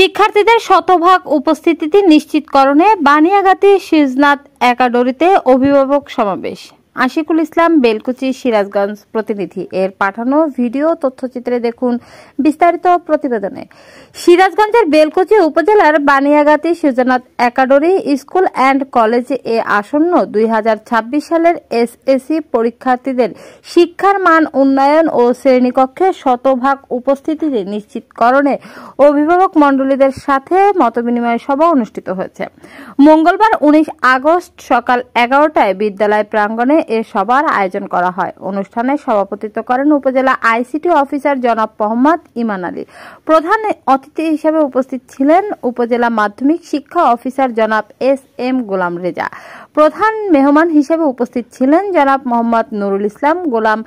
শিক্ষার্থীদের শতভাগ উপস্থিতি নিশ্চিতকরণে বানিয়াগাতি শিজনাত একাডেমিতে অভিভাবক সমাবেশ। আশিকুল ইসলাম, বেলকুচি, সিরাজগঞ্জ প্রতিনিধি। এর পাঠানো ভিডিও তথ্যচিত্রে দেখুন বিস্তারিত প্রতিবেদনে। সিরাজগঞ্জের বেলকুচি উপজেলার বানিয়াগাতি শিজনাত একাডেমি স্কুল অ্যান্ড কলেজে আসন্ন 2026 সালের এসএসসি পরীক্ষার্থীদের শিক্ষার মান উন্নয়ন ও শ্রেণীকক্ষে শতভাগ উপস্থিতি নিশ্চিতকরণে অভিভাবক মণ্ডলীদের সাথে মতবিনিময় সভা অনুষ্ঠিত হয়েছে। মঙ্গলবার 19 আগস্ট সকাল 11টায় বিদ্যালয় প্রাঙ্গণে এ সভার আয়োজন করা হয়। অনুষ্ঠানে সভাপতিত্ব করেন উপজেলা আইসিটি অফিসার জনাব মোহাম্মদ ইমান আলী। প্রধান অতিথি হিসেবে উপস্থিত ছিলেন উপজেলা মাধ্যমিক শিক্ষা অফিসার জনাব এস.এম. গোলাম রেজা। প্রধান মেহমান হিসেবে উপস্থিত ছিলেন জনাব মোহাম্মদ নুরুল ইসলাম গোলাম,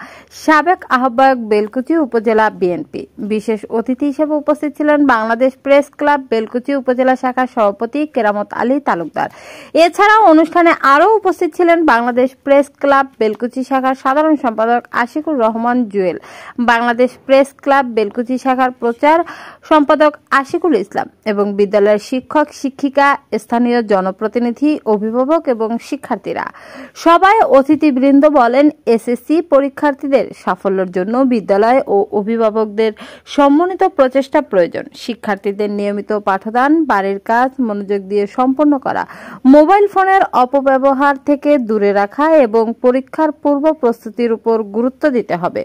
সাবেক আহ্বায়ক বেলকুচি উপজেলা বিএনপি। বিশেষ অতিথি হিসেবে উপস্থিত ছিলেন বাংলাদেশ প্রেস ক্লাব বেলকুচি উপজেলা শাখার সভাপতি কেরামত আলী তালুকদার। এছাড়াও অনুষ্ঠানে আরও উপস্থিত ছিলেন বাংলাদেশ প্রেস ক্লাব বেলকুচি শাখার সাধারণ সম্পাদক আশিকুর রহমান জুয়েল, বাংলাদেশ প্রেস ক্লাব বেলকুচি শাখার প্রচার সম্পাদক আশিকুল ইসলাম এবং বিদ্যালয়ের শিক্ষক শিক্ষিকা, স্থানীয় জনপ্রতিনিধি, অভিভাবক এবং শিক্ষার্থীরা। সভায় অতিথিবৃন্দ বলেন, এসএসসি পরীক্ষার্থীদের সাফল্যের জন্য বিদ্যালয় ও অভিভাবকদের সমন্বিত প্রচেষ্টা প্রয়োজন। শিক্ষার্থীদের নিয়মিত পাঠদান, বাড়ির কাজ মনোযোগ দিয়ে সম্পন্ন করা, মোবাইল ফোনের অপব্যবহার থেকে দূরে রাখা এবং পরীক্ষার পূর্ব প্রস্তুতির উপর গুরুত্ব দিতে হবে।